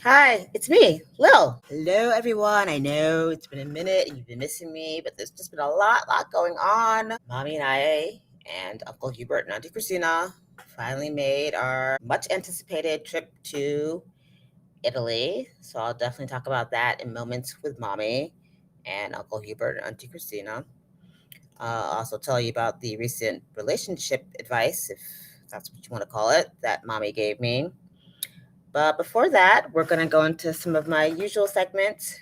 Hi, it's me, Lil. Hello, everyone. I know it's been a minute and you've been missing me, but there's just been a lot going on. Mommy and I and Uncle Hubert and Auntie Christina finally made our much anticipated trip to Italy. So I'll definitely talk about that in moments with Mommy and Uncle Hubert and Auntie Christina. I'll also tell you about the recent relationship advice, if that's what you want to call it, that Mommy gave me. But before that, we're going to go into some of my usual segments.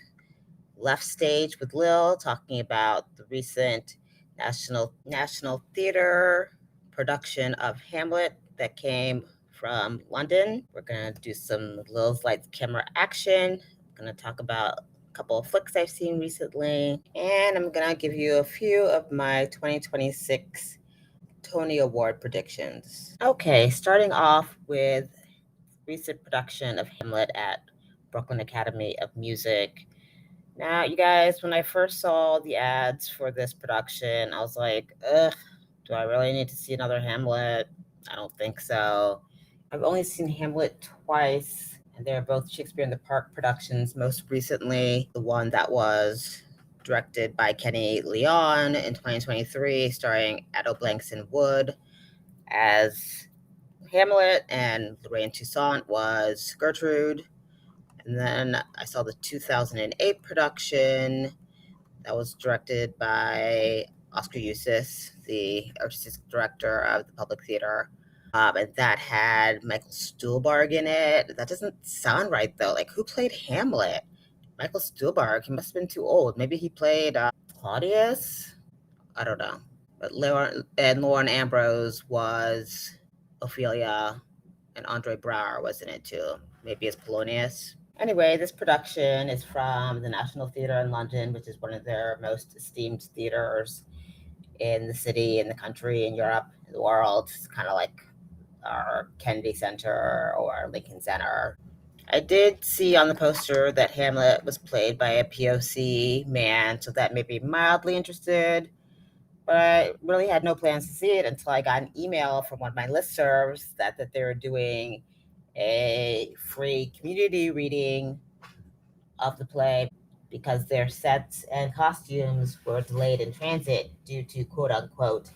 Left Stage with Lil, talking about the recent National Theatre production of Hamlet that came from London. We're going to do some Lil's Lights Camera Action. I'm going to talk about a couple of flicks I've seen recently. And I'm going to give you a few of my 2026 Tony Award predictions. Okay, starting off with recent production of Hamlet at Brooklyn Academy of Music. Now, you guys, when I first saw the ads for this production, I was like, ugh, do I really need to see another Hamlet? I don't think so. I've only seen Hamlet twice, and they're both Shakespeare in the Park productions. Most recently, the one that was directed by Kenny Leon in 2023, starring Ado Blankson Wood as Hamlet, and Lorraine Toussaint was Gertrude. And then I saw the 2008 production that was directed by Oscar Eustis, the artistic director of the Public Theater. And that had Michael Stuhlbarg in it. That doesn't sound right, though. Like, who played Hamlet? Michael Stuhlbarg. He must have been too old. Maybe he played Claudius? I don't know. But Lauren Ambrose was Ophelia, and Andre Braugher was in it too. Maybe as Polonius. Anyway, this production is from the National Theatre in London, which is one of their most esteemed theaters in the city, in the country, in Europe, in the world. It's kind of like our Kennedy Center or Lincoln Center. I did see on the poster that Hamlet was played by a POC man, so that made me mildly interested. But I really had no plans to see it until I got an email from one of my listservs that they were doing a free community reading of the play because their sets and costumes were delayed in transit due to quote unquote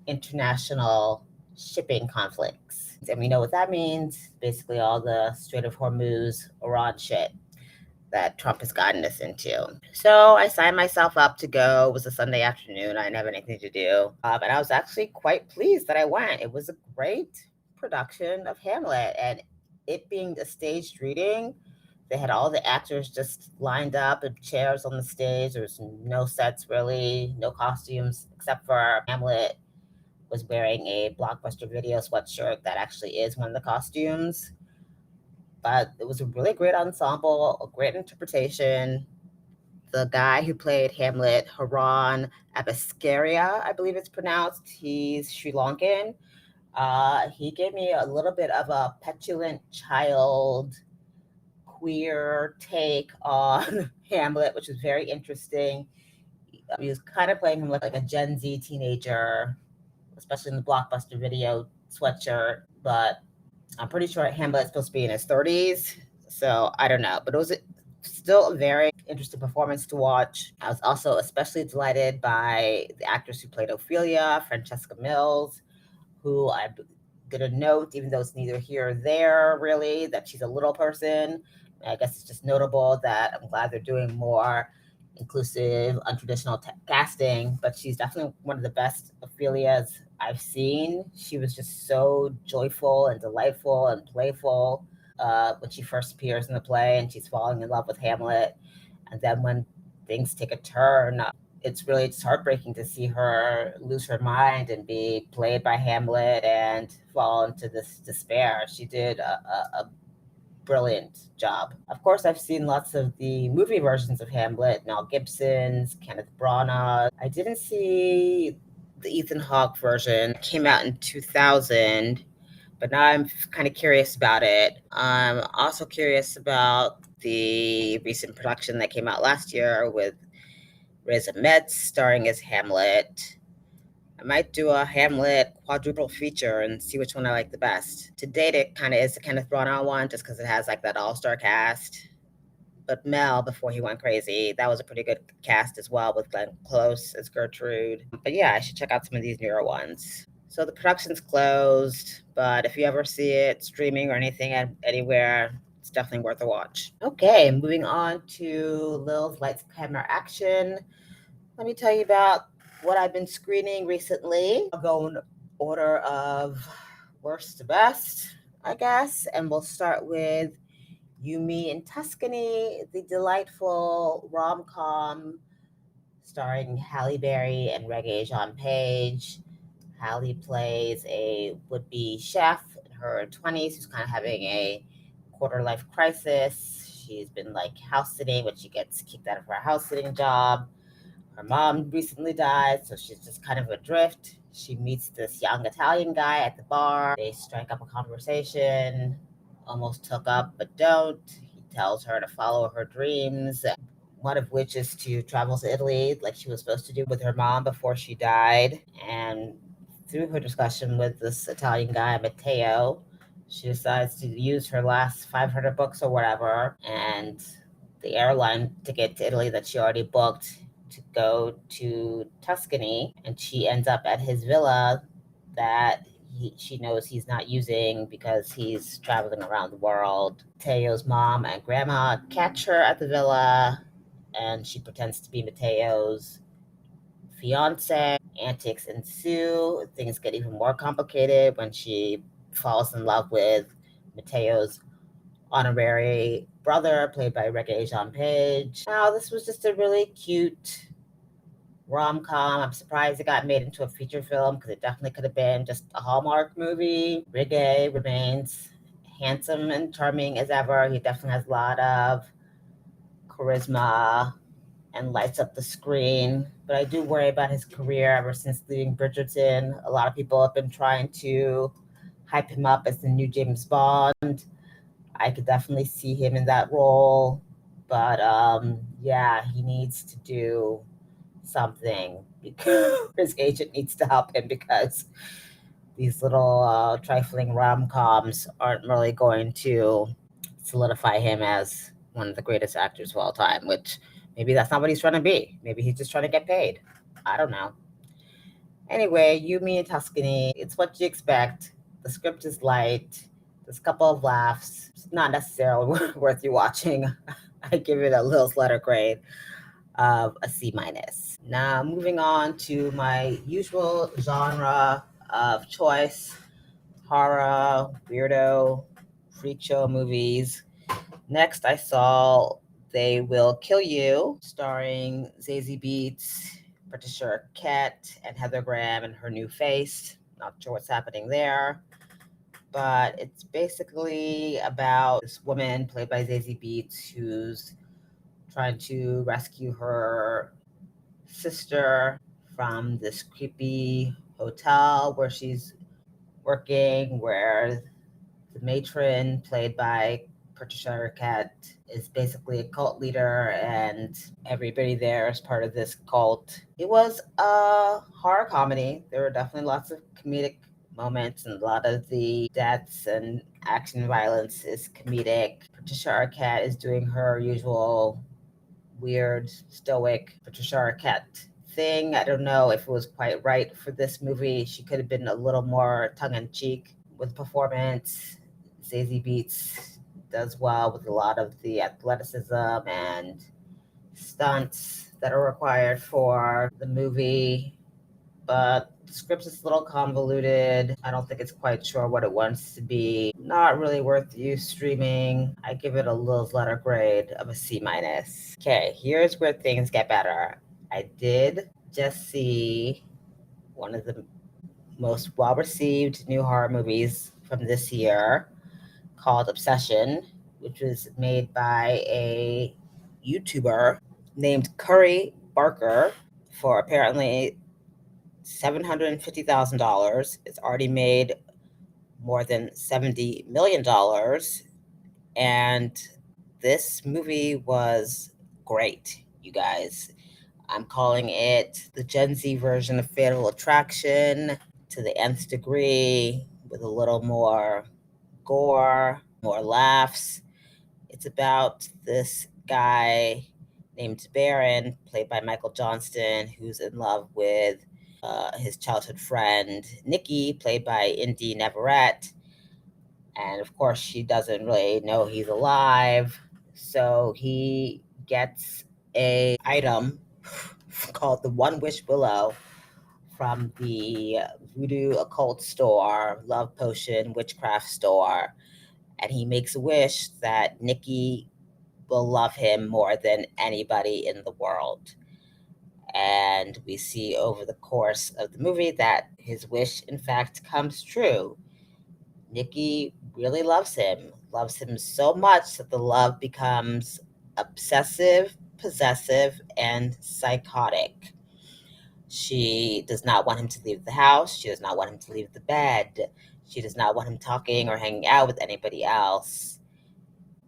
international shipping conflicts. And we know what that means. Basically, all the Strait of Hormuz, Iran shit that Trump has gotten us into. So I signed myself up to go. It was a Sunday afternoon. I didn't have anything to do. And I was actually quite pleased that I went. It was a great production of Hamlet. And it being a staged reading, they had all the actors just lined up in chairs on the stage. There was no sets really, no costumes, except for Hamlet was wearing a Blockbuster Video sweatshirt that actually is one of the costumes. But it was a really great ensemble, a great interpretation. The guy who played Hamlet, Haran Abascaria, I believe it's pronounced, he's Sri Lankan. He gave me a little bit of a petulant child queer take on Hamlet, which was very interesting. He was kind of playing him like a Gen Z teenager, especially in the Blockbuster Video sweatshirt, but I'm pretty sure Hamlet's supposed to be in his 30s, so I don't know. But it was still a very interesting performance to watch. I was also especially delighted by the actress who played Ophelia, Francesca Mills, who I'm going to note, even though it's neither here or there really, that she's a little person. I guess it's just notable that I'm glad they're doing more inclusive, untraditional casting, but she's definitely one of the best Ophelias I've seen. She was just so joyful and delightful and playful when she first appears in the play and she's falling in love with Hamlet. And then when things take a turn, it's really just heartbreaking to see her lose her mind and be played by Hamlet and fall into this despair. She did a brilliant job. Of course, I've seen lots of the movie versions of Hamlet, Mel Gibson's, Kenneth Branagh. I didn't see the Ethan Hawke version. It came out in 2000, but now I'm kind of curious about it. I'm also curious about the recent production that came out last year with Riz Ahmed starring as Hamlet. I might do a Hamlet quadruple feature and see which one I like the best. To date, it kind of is the Kenneth Branagh one just because it has like that all-star cast. But Mel, before he went crazy, that was a pretty good cast as well with Glenn Close as Gertrude. But yeah, I should check out some of these newer ones. So the production's closed, but if you ever see it streaming or anything anywhere, it's definitely worth a watch. Okay, moving on to Lil's Lights Camera Action. Let me tell you about what I've been screening recently. I'll go in order of worst to best, I guess, and we'll start with You, Me, and Tuscany, the delightful rom-com starring Halle Berry and Regé-Jean Page. Halle plays a would-be chef in her 20s who's kind of having a quarter-life crisis. She's been like house sitting, but she gets kicked out of her house sitting job. Her mom recently died, so she's just kind of adrift. She meets this young Italian guy at the bar. They strike up a conversation, almost hook up, but don't. He tells her to follow her dreams, one of which is to travel to Italy like she was supposed to do with her mom before she died. And through her discussion with this Italian guy, Matteo, she decides to use her last 500 books or whatever and the airline ticket to Italy that she already booked to go to Tuscany. And she ends up at his villa that she knows he's not using because he's traveling around the world. Matteo's mom and grandma catch her at the villa, and she pretends to be Matteo's fiance. Antics ensue. Things get even more complicated when she falls in love with Matteo's honorary brother, played by Regé-Jean Page. Now, this was just a really cute rom-com. I'm surprised it got made into a feature film because it definitely could have been just a Hallmark movie. Regé remains handsome and charming as ever. He definitely has a lot of charisma and lights up the screen. But I do worry about his career ever since leaving Bridgerton. A lot of people have been trying to hype him up as the new James Bond. I could definitely see him in that role. But yeah, he needs to do something because his agent needs to help him because these little trifling rom-coms aren't really going to solidify him as one of the greatest actors of all time, which maybe that's not what he's trying to be. Maybe he's just trying to get paid. I don't know. Anyway, You, Me, and Tuscany, it's what you expect. The script is light. There's a couple of laughs. It's not necessarily worth you watching. I give it a Lil's letter grade of a C minus. Now, moving on to my usual genre of choice, horror, weirdo, freak show movies. Next, I saw They Will Kill You, starring Zazie Beetz, Patricia Arquette, and Heather Graham in her new face. Not sure what's happening there, but it's basically about this woman played by Zazie Beetz who's trying to rescue her sister from this creepy hotel where she's working, where the matron, played by Patricia Arquette, is basically a cult leader, and everybody there is part of this cult. It was a horror comedy. There were definitely lots of comedic moments, and a lot of the deaths and action violence is comedic. Patricia Arquette is doing her usual weird, stoic Patricia Arquette thing. I don't know if it was quite right for this movie. She could have been a little more tongue-in-cheek with performance. Zazie Beetz does well with a lot of the athleticism and stunts that are required for the movie, but the script is a little convoluted. I don't think it's quite sure what it wants to be. Not really worth you streaming. I give it a Lil's letter grade of a C minus. Okay, here's where things get better. I did just see one of the most well-received new horror movies from this year, called Obsession, which was made by a YouTuber named Curry Barker for apparently $750,000. It's already made more than $70 million. And this movie was great, you guys. I'm calling it the Gen Z version of Fatal Attraction to the nth degree, with a little more gore, more laughs. It's about this guy named Baron, played by Michael Johnston, who's in love with his childhood friend Nikki, played by Indy Navarrete. And of course, she doesn't really know he's alive. So he gets a item called the One Wish Willow from the voodoo occult store, love potion, witchcraft store. And he makes a wish that Nikki will love him more than anybody in the world. And we see over the course of the movie that his wish, in fact, comes true. Nikki really loves him so much that the love becomes obsessive, possessive, and psychotic. She does not want him to leave the house. She does not want him to leave the bed. She does not want him talking or hanging out with anybody else.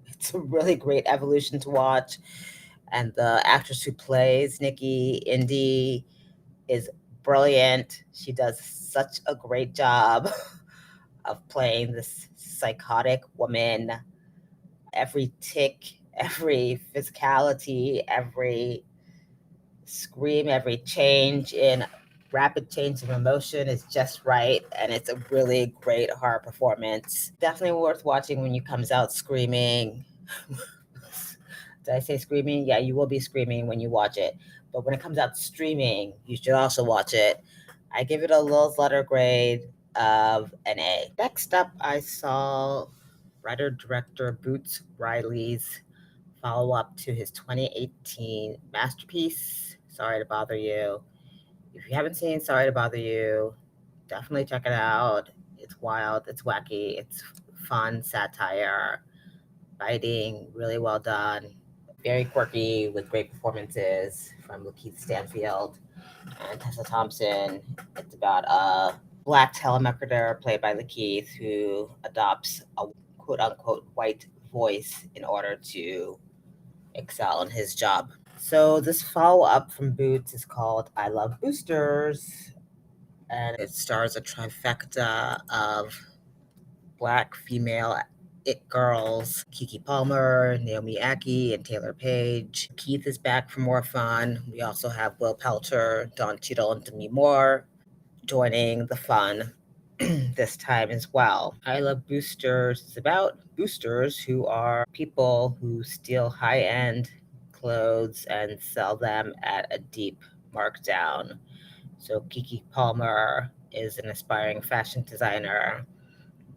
It's a really great evolution to watch. And the actress who plays Nikki, Indy, is brilliant. She does such a great job of playing this psychotic woman. Every tick, every physicality, every scream, every rapid change in emotion is just right, and it's a really great horror performance. Definitely worth watching when you comes out screaming. Did I say screaming? Yeah, you will be screaming when you watch it. But when it comes out streaming, you should also watch it. I give it a Lil's letter grade of an A. Next up, I saw writer director Boots Riley's follow up to his 2018 masterpiece, Sorry to Bother You. If you haven't seen Sorry to Bother You, definitely check it out. It's wild, it's wacky, it's fun satire, biting, really well done. Very quirky with great performances from Lakeith Stanfield and Tessa Thompson. It's about a black telemarketer played by Lakeith who adopts a quote unquote white voice in order to excel in his job. So this follow up from Boots is called I Love Boosters, and it stars a trifecta of black female it girls, Kiki Palmer, Naomi Ackie, and Taylor Page. Keith is back for more fun. We also have Will Pelter, Don Cheadle, and Demi Moore joining the fun this time as well. I Love Boosters is about boosters who are people who steal high end clothes and sell them at a deep markdown. So Kiki Palmer is an aspiring fashion designer,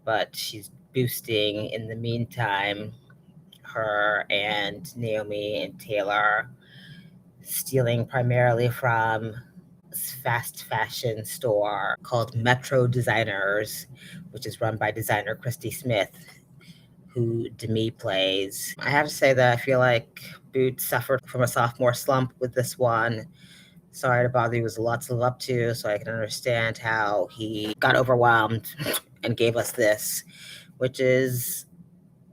but she's boosting in the meantime. Her and Naomi and Taylor stealing primarily from fast fashion store called Metro Designers, which is run by designer Christy Smith, who Demi plays. I have to say that I feel like Boots suffered from a sophomore slump with this one. Sorry to Bother You was a lot to live up to, so I can understand how he got overwhelmed and gave us this, which is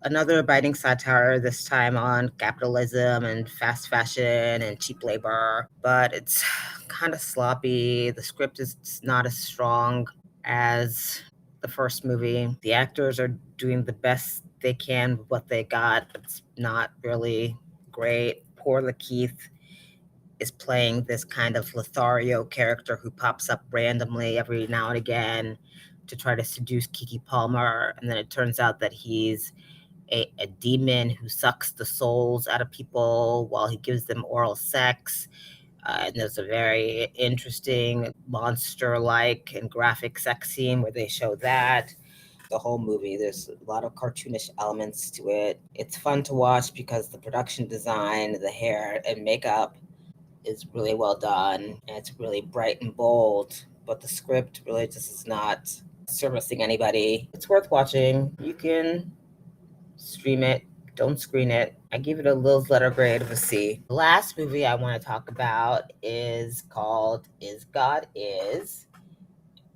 another biting satire, this time on capitalism and fast fashion and cheap labor, but it's kind of sloppy. The script is not as strong as the first movie. The actors are doing the best they can with what they got, but it's not really great. Poor Lakeith is playing this kind of Lothario character who pops up randomly every now and again to try to seduce Kiki Palmer, and then it turns out that he's a demon who sucks the souls out of people while he gives them oral sex. And there's a very interesting monster like and graphic sex scene where they show that. The whole movie, there's a lot of cartoonish elements to it. It's fun to watch because the production design, the hair and makeup is really well done, and it's really bright and bold, but the script really just is not servicing anybody. It's worth watching. You can stream it, don't screen it. I give it a Lil's letter grade of a C. The last movie I want to talk about is called Is God Is,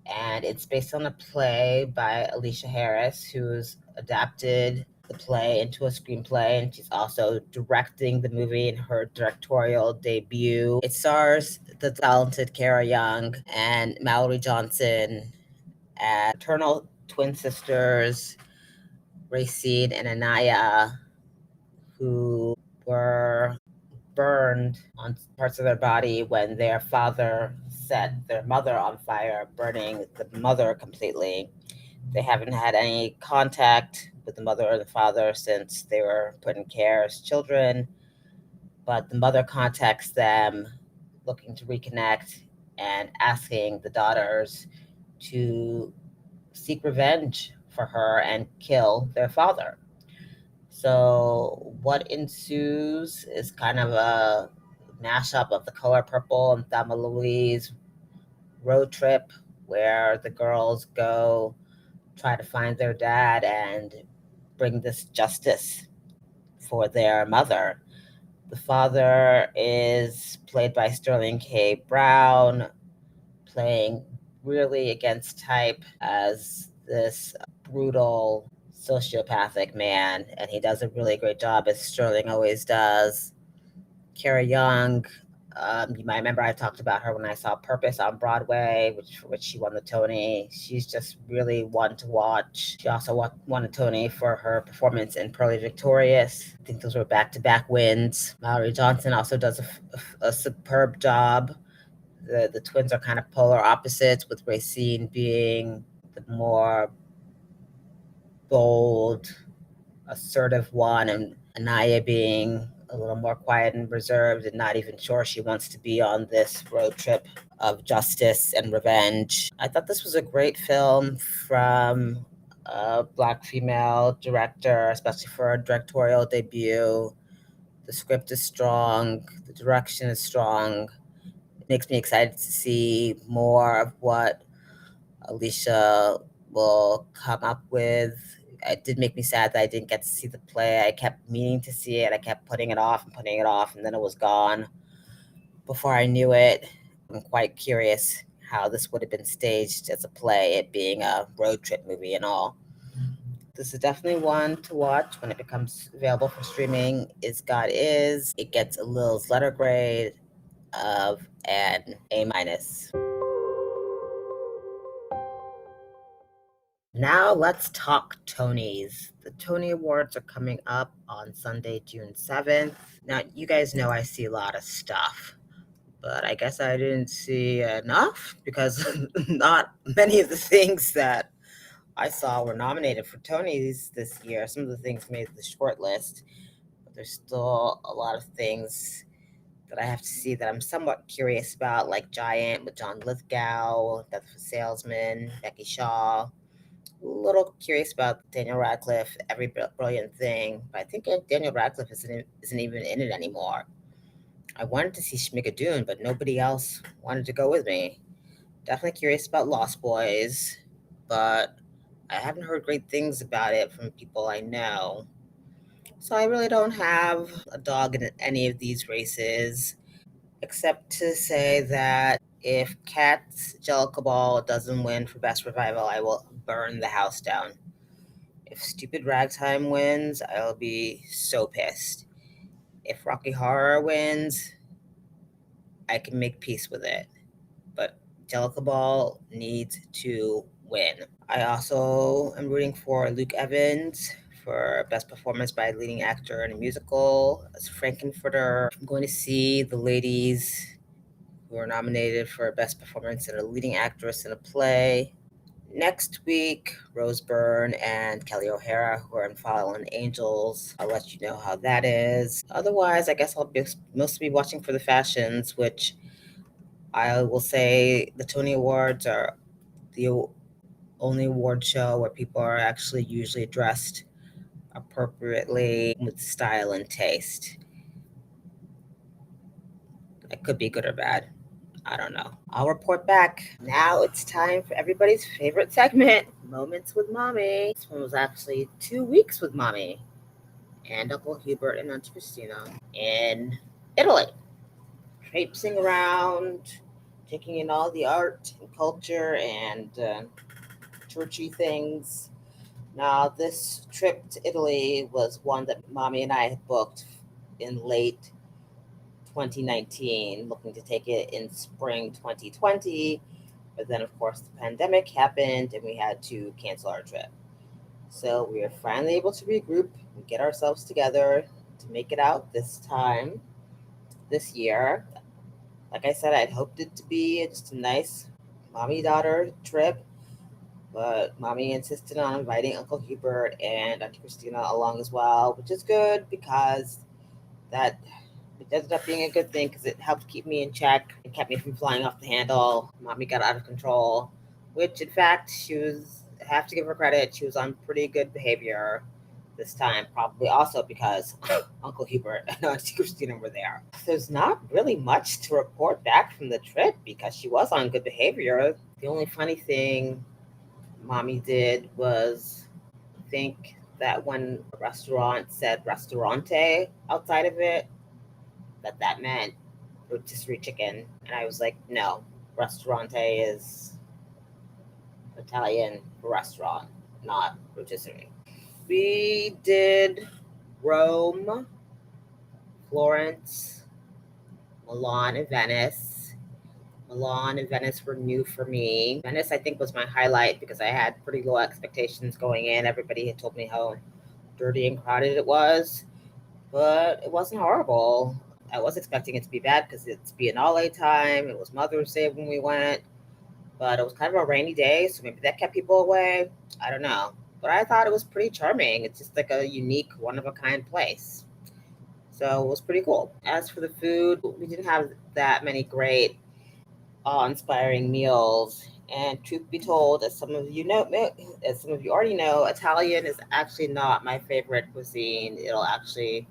and it's based on a play by Alicia Harris, who's adapted the play into a screenplay, and she's also directing the movie in her directorial debut. It stars the talented Kara Young and Mallory Johnson as fraternal twin sisters, Racine and Anaya, who were burned on parts of their body when their father set their mother on fire, burning the mother completely. They haven't had any contact with the mother or the father since they were put in care as children, but the mother contacts them looking to reconnect and asking the daughters to seek revenge for her and kill their father. So what ensues is kind of a mashup of The Color Purple and Thelma Louise road trip where the girls go try to find their dad and bring this justice for their mother. The father is played by Sterling K. Brown, playing really against type as this brutal sociopathic man, and he does a really great job, as Sterling always does. Kara Young, you might remember I talked about her when I saw Purpose on Broadway, for which she won the Tony. She's just really one to watch. She also won a Tony for her performance in Pearly Victorious. I think those were back-to-back wins. Mallory Johnson also does a superb job. The twins are kind of polar opposites, with Racine being the more bold, assertive one, and Anaya being a little more quiet and reserved and not even sure she wants to be on this road trip of justice and revenge. I thought this was a great film from a Black female director, especially for a directorial debut. The script is strong, the direction is strong. It makes me excited to see more of what Alicia will come up with. It did make me sad that I didn't get to see the play. I kept meaning to see it. I kept putting it off and putting it off, and then it was gone before I knew it. I'm quite curious how this would have been staged as a play, it being a road trip movie and all. This is definitely one to watch when it becomes available for streaming. Is God Is. It gets a Lil's letter grade of an A minus. Now let's talk Tonys. The Tony Awards are coming up on Sunday, June 7th. Now, you guys know I see a lot of stuff, but I guess I didn't see enough because not many of the things that I saw were nominated for Tonys this year. Some of the things made the short list, but there's still a lot of things that I have to see that I'm somewhat curious about, like Giant with John Lithgow, Death of a Salesman, Becky Shaw. A little curious about Daniel Radcliffe, Every Brilliant Thing, but I think Daniel Radcliffe isn't even in it anymore. I wanted to see Schmigadoon, but nobody else wanted to go with me. Definitely curious about Lost Boys, but I haven't heard great things about it from people I know. So I really don't have a dog in any of these races, except to say that if Cat's Jellicle Ball doesn't win for Best Revival, I will burn the house down. If Stupid Ragtime wins, I'll be so pissed. If Rocky Horror wins, I can make peace with it. But Jellicle Ball needs to win. I also am rooting for Luke Evans for Best Performance by a Leading Actor in a Musical as Frankenfurter. I'm going to see the ladies who are nominated for Best Performance in a Leading Actress in a Play. Next week, Rose Byrne and Kelly O'Hara, who are in Fallen Angels. I'll let you know how that is. Otherwise, I guess I'll mostly be watching for the fashions, which I will say the Tony Awards are the only award show where people are actually usually dressed appropriately with style and taste. It could be good or bad. I don't know. I'll report back. Now it's time for everybody's favorite segment, Moments with Mommy. This one was actually 2 weeks with Mommy and Uncle Hubert and Auntie Christina in Italy, traipsing around, taking in all the art and culture and churchy things. Now, this trip to Italy was one that Mommy and I had booked in late 2019, looking to take it in spring 2020. But then, of course, the pandemic happened and we had to cancel our trip. So we were finally able to regroup and get ourselves together to make it out this time, this year. Like I said, I'd hoped it to be just a nice mommy daughter trip, but mommy insisted on inviting Uncle Hubert and Auntie Christina along as well, which is good because that it ended up being a good thing because it helped keep me in check and kept me from flying off the handle. Mommy got out of control, which in fact I have to give her credit, she was on pretty good behavior this time, probably also because Uncle Hubert and Auntie Christina were there. There's not really much to report back from the trip because she was on good behavior. The only funny thing Mommy did was think that when a restaurant said restaurante outside of it, that meant rotisserie chicken. And I was like, no, restaurante is Italian for restaurant, not rotisserie. We did Rome, Florence, Milan, and Venice. Milan and Venice were new for me. Venice, I think, was my highlight because I had pretty low expectations going in. Everybody had told me how dirty and crowded it was, but it wasn't horrible. I was expecting it to be bad because it's Biennale time. It was Mother's Day when we went, but it was kind of a rainy day, so maybe that kept people away. I don't know. But I thought it was pretty charming. It's just like a unique, one of a kind place. So it was pretty cool. As for the food, we didn't have that many great, awe-inspiring meals. And truth be told, as some of you already know, Italian is actually not my favorite cuisine. It'll actually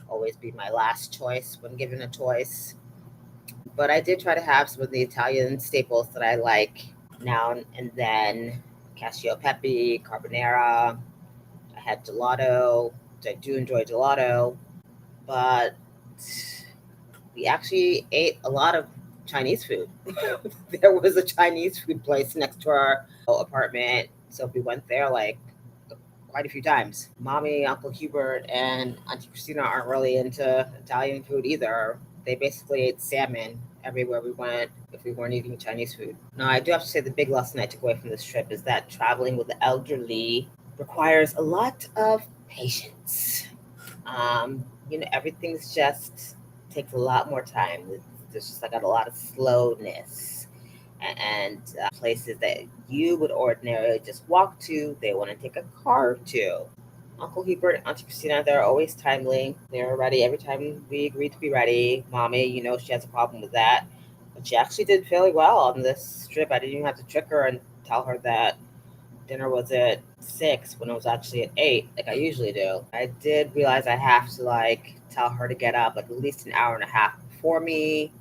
always be my last choice when given a choice. But I did try to have some of the Italian staples that I like now and then. Cacio e pepe, carbonara. I had gelato. I do enjoy gelato, but we actually ate a lot of Chinese food. There was a Chinese food place next to our apartment, so we went there like quite a few times. Mommy, Uncle Hubert, and Auntie Christina aren't really into Italian food either. They basically ate salmon everywhere we went if we weren't eating Chinese food. Now, I do have to say the big lesson I took away from this trip is that traveling with the elderly requires a lot of patience. Everything's just takes a lot more time. There's just like a lot of slowness and places that you would ordinarily just walk to, they want to take a car to. Uncle Hubert and Auntie Christina, they're always timely. They're ready every time we agree to be ready. Mommy, she has a problem with that. But she actually did fairly well on this trip. I didn't even have to trick her and tell her that dinner was at 6 when it was actually at 8, like I usually do. I did realize I have to tell her to get up like at least an hour and a half before me,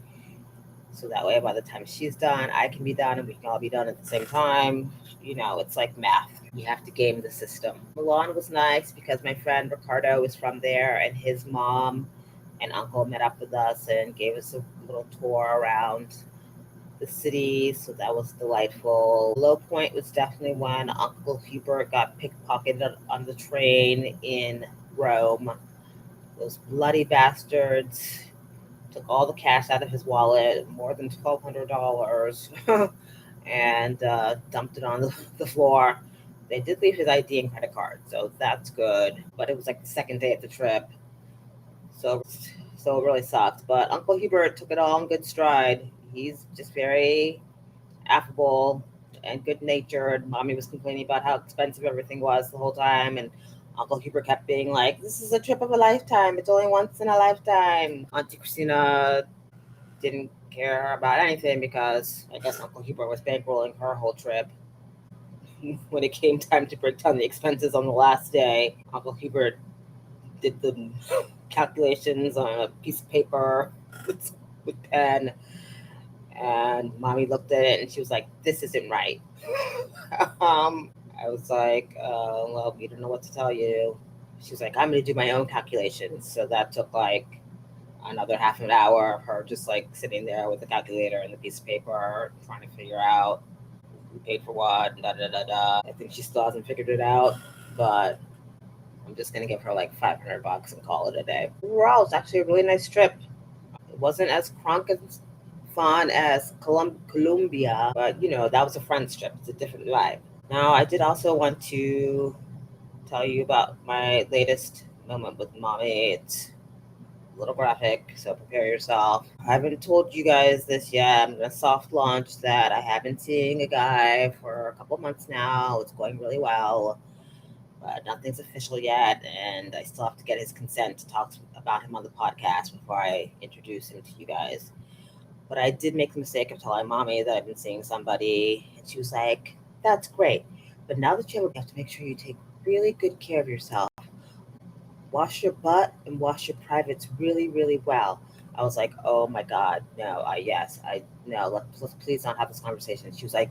so that way by the time she's done, I can be done and we can all be done at the same time. It's like math. You have to game the system. Milan was nice because my friend Ricardo is from there and his mom and uncle met up with us and gave us a little tour around the city, so that was delightful. Low point was definitely when Uncle Hubert got pickpocketed on the train in Rome. Those bloody bastards took all the cash out of his wallet, more than $1,200, and dumped it on the floor. They did leave his ID and credit card, so that's good. But it was like the second day of the trip, so it really sucked. But Uncle Hubert took it all in good stride. He's just very affable and good natured. Mommy was complaining about how expensive everything was the whole time, and Uncle Hubert kept being like, "This is a trip of a lifetime. It's only once in a lifetime." Auntie Christina didn't care about anything because I guess Uncle Hubert was bankrolling her whole trip. When it came time to break down the expenses on the last day, Uncle Hubert did the calculations on a piece of paper with pen, and Mommy looked at it and she was like, "This isn't right." I was like, "Well, we don't know what to tell you." She was like, "I'm going to do my own calculations." So that took like another half an hour of her just like sitting there with the calculator and the piece of paper trying to figure out who paid for what, da da da da. I think she still hasn't figured it out. but I'm just gonna give her like $500 and call it a day. Overall, it's actually a really nice trip. It wasn't as crunk and fun as Colombia, but that was a friend's trip. It's a different vibe. Now, I did also want to tell you about my latest moment with mommy. It's a little graphic, so prepare yourself. I haven't told you guys this yet. I'm gonna soft launch that I have been seeing a guy for a couple months now. It's going really well, but nothing's official yet, and I still have to get his consent to talk about him on the podcast before I introduce him to you guys. But I did make the mistake of telling mommy that I've been seeing somebody, and she was like, "That's great, but now that you have to make sure you take really good care of yourself. Wash your butt and wash your privates really, really well." I was like, "Oh my God, no, yes, I no, let's please not have this conversation." She was like,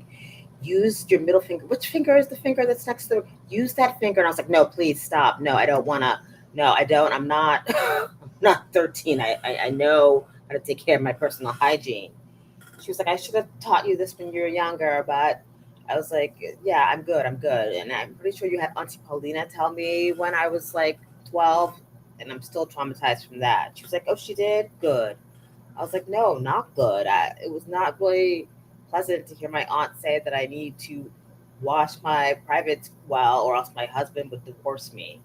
"Use your middle finger. Which finger is the finger that's next to use that finger?" And I was like, "No, please stop. No, I don't wanna. No, I don't. I'm not I'm not 13. I know how to take care of my personal hygiene." She was like, "I should have taught you this when you were younger," but I was like, "Yeah, I'm good. I'm good." And I'm pretty sure you had Auntie Paulina tell me when I was like 12, and I'm still traumatized from that. She was like, "Oh, she did? Good." I was like, "No, not good." It was not really pleasant to hear my aunt say that I need to wash my privates well, or else my husband would divorce me.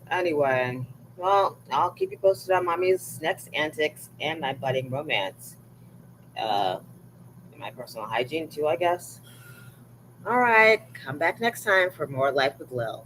Anyway, well, I'll keep you posted on mommy's next antics and my budding romance. Uh, and my personal hygiene too, I guess. All right, come back next time for more Life with Lil.